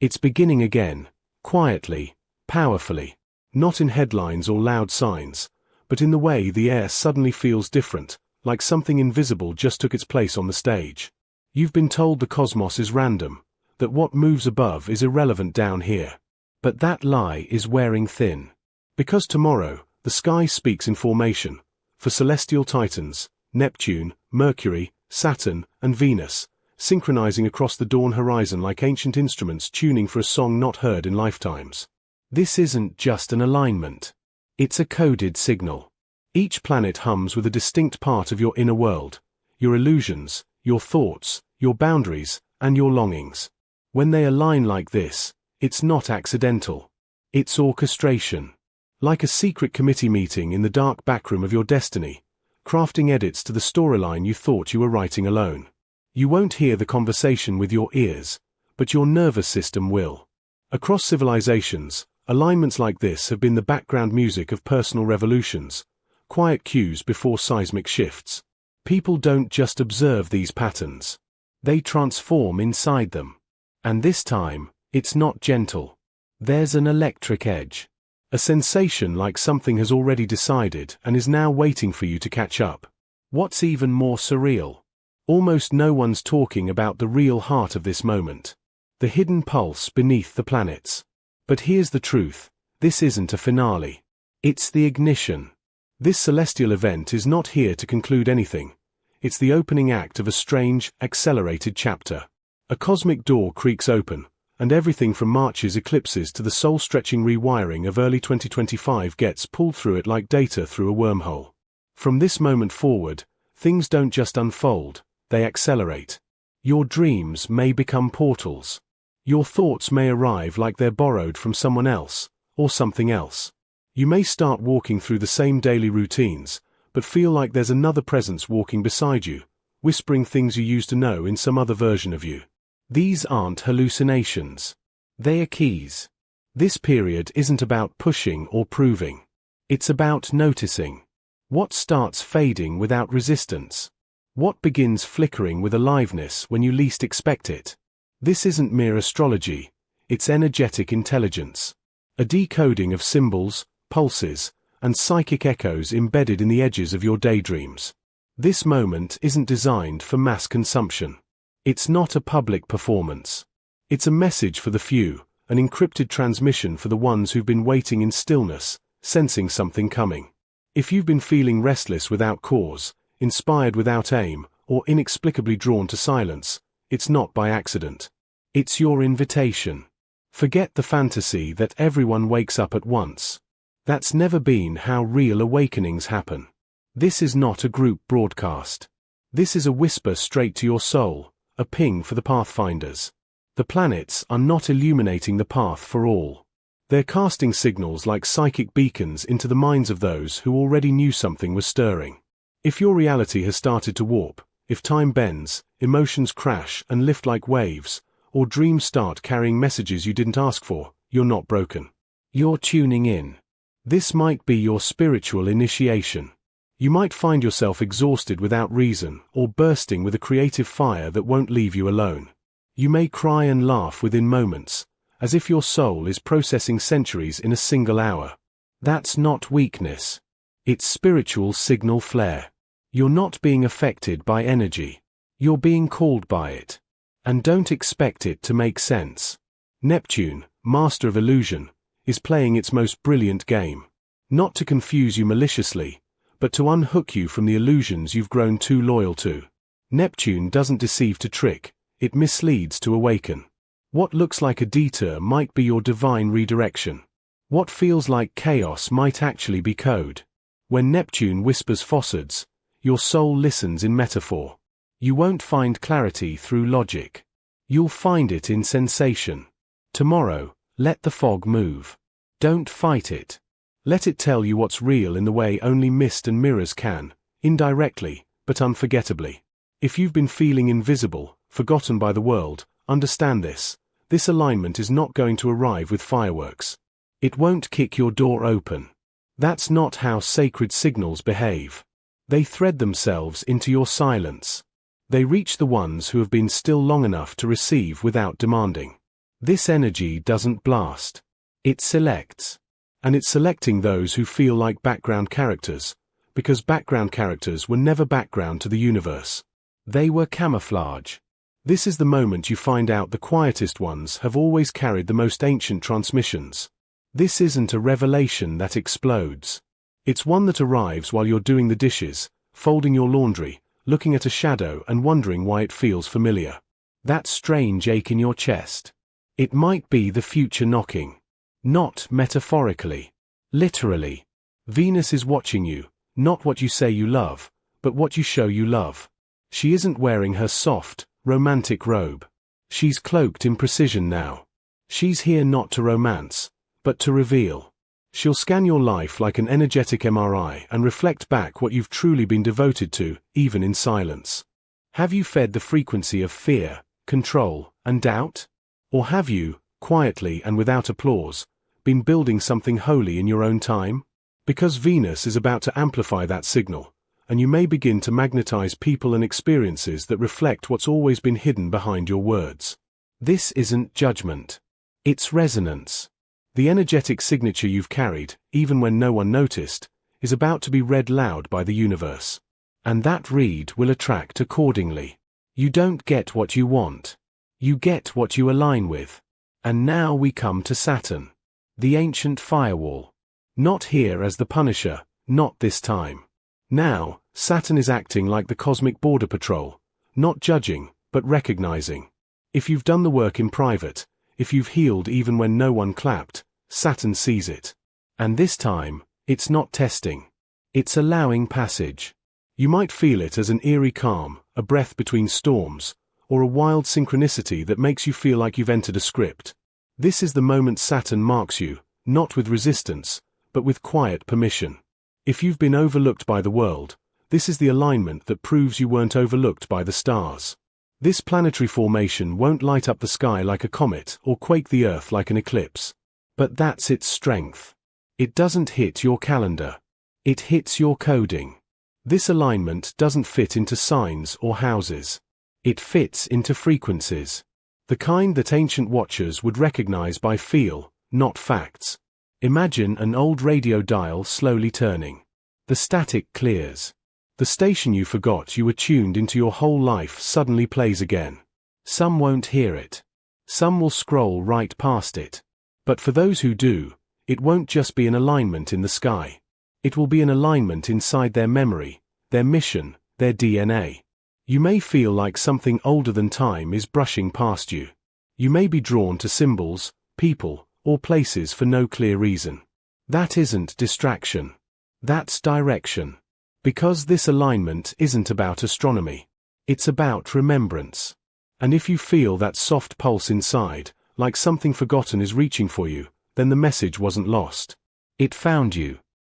It's beginning again, quietly, powerfully, not in headlines or loud signs, but in the way the air suddenly feels different, like something invisible just took its place on the stage. You've been told the cosmos is random, that what moves above is irrelevant down here. But that lie is wearing thin. Because tomorrow, the sky speaks in formation, for celestial titans, Neptune, Mercury, Saturn, and Venus, synchronizing across the dawn horizon like ancient instruments tuning for a song not heard in lifetimes. This isn't just an alignment. It's a coded signal. Each planet hums with a distinct part of your inner world, your illusions, your thoughts, your boundaries, and your longings. When they align like this, it's not accidental. It's orchestration. Like a secret committee meeting in the dark backroom of your destiny, crafting edits to the storyline you thought you were writing alone. You won't hear the conversation with your ears, but your nervous system will. Across civilizations, alignments like this have been the background music of personal revolutions, quiet cues before seismic shifts. People don't just observe these patterns. They transform inside them. And this time, it's not gentle. There's an electric edge. A sensation like something has already decided and is now waiting for you to catch up. What's even more surreal? Almost no one's talking about the real heart of this moment. The hidden pulse beneath the planets. But here's the truth. This isn't a finale. It's the ignition. This celestial event is not here to conclude anything. It's the opening act of a strange, accelerated chapter. A cosmic door creaks open, and everything from March's eclipses to the soul-stretching rewiring of early 2025 gets pulled through it like data through a wormhole. From this moment forward, things don't just unfold, they accelerate. Your dreams may become portals. Your thoughts may arrive like they're borrowed from someone else, or something else. You may start walking through the same daily routines, but feel like there's another presence walking beside you, whispering things you used to know in some other version of you. These aren't hallucinations. They are keys. This period isn't about pushing or proving. It's about noticing. What starts fading without resistance? What begins flickering with aliveness when you least expect it? This isn't mere astrology, it's energetic intelligence. A decoding of symbols, pulses, and psychic echoes embedded in the edges of your daydreams. This moment isn't designed for mass consumption. It's not a public performance. It's a message for the few, an encrypted transmission for the ones who've been waiting in stillness, sensing something coming. If you've been feeling restless without cause, inspired without aim, or inexplicably drawn to silence, it's not by accident. It's your invitation. Forget the fantasy that everyone wakes up at once. That's never been how real awakenings happen. This is not a group broadcast. This is a whisper straight to your soul, a ping for the pathfinders. The planets are not illuminating the path for all. They're casting signals like psychic beacons into the minds of those who already knew something was stirring. If your reality has started to warp, if time bends, emotions crash and lift like waves, or dreams start carrying messages you didn't ask for, you're not broken. You're tuning in. This might be your spiritual initiation. You might find yourself exhausted without reason or bursting with a creative fire that won't leave you alone. You may cry and laugh within moments, as if your soul is processing centuries in a single hour. That's not weakness. It's spiritual signal flare. You're not being affected by energy. You're being called by it. And don't expect it to make sense. Neptune, master of illusion, is playing its most brilliant game. Not to confuse you maliciously, but to unhook you from the illusions you've grown too loyal to. Neptune doesn't deceive to trick, it misleads to awaken. What looks like a detour might be your divine redirection. What feels like chaos might actually be code. When Neptune whispers falsehoods, your soul listens in metaphor. You won't find clarity through logic. You'll find it in sensation. Tomorrow, let the fog move. Don't fight it. Let it tell you what's real in the way only mist and mirrors can, indirectly, but unforgettably. If you've been feeling invisible, forgotten by the world, understand this. This alignment is not going to arrive with fireworks. It won't kick your door open. That's not how sacred signals behave. They thread themselves into your silence. They reach the ones who have been still long enough to receive without demanding. This energy doesn't blast. It selects. And it's selecting those who feel like background characters, because background characters were never background to the universe. They were camouflage. This is the moment you find out the quietest ones have always carried the most ancient transmissions. This isn't a revelation that explodes. It's one that arrives while you're doing the dishes, folding your laundry, looking at a shadow and wondering why it feels familiar. That strange ache in your chest. It might be the future knocking. Not metaphorically. Literally. Venus is watching you, not what you say you love, but what you show you love. She isn't wearing her soft, romantic robe. She's cloaked in precision now. She's here not to romance, but to reveal. She'll scan your life like an energetic MRI and reflect back what you've truly been devoted to, even in silence. Have you fed the frequency of fear, control, and doubt? Or have you, quietly and without applause, been building something holy in your own time? Because Venus is about to amplify that signal, and you may begin to magnetize people and experiences that reflect what's always been hidden behind your words. This isn't judgment. It's resonance. The energetic signature you've carried, even when no one noticed, is about to be read loud by the universe. And that read will attract accordingly. You don't get what you want. You get what you align with. And now we come to Saturn. The ancient firewall. Not here as the Punisher, not this time. Now, Saturn is acting like the cosmic border patrol, not judging, but recognizing. If you've done the work in private, if you've healed even when no one clapped, Saturn sees it. And this time, it's not testing. It's allowing passage. You might feel it as an eerie calm, a breath between storms, or a wild synchronicity that makes you feel like you've entered a script. This is the moment Saturn marks you, not with resistance, but with quiet permission. If you've been overlooked by the world, this is the alignment that proves you weren't overlooked by the stars. This planetary formation won't light up the sky like a comet or quake the earth like an eclipse. But that's its strength. It doesn't hit your calendar. It hits your coding. This alignment doesn't fit into signs or houses. It fits into frequencies. The kind that ancient watchers would recognize by feel, not facts. Imagine an old radio dial slowly turning. The static clears. The station you forgot you were tuned into your whole life suddenly plays again. Some won't hear it. Some will scroll right past it. But for those who do, it won't just be an alignment in the sky. It will be an alignment inside their memory, their mission, their DNA. You may feel like something older than time is brushing past you. You may be drawn to symbols, people, or places for no clear reason. That isn't distraction. That's direction. Because this alignment isn't about astronomy. It's about remembrance. And if you feel that soft pulse inside, like something forgotten is reaching for you, then the message wasn't lost. It found you.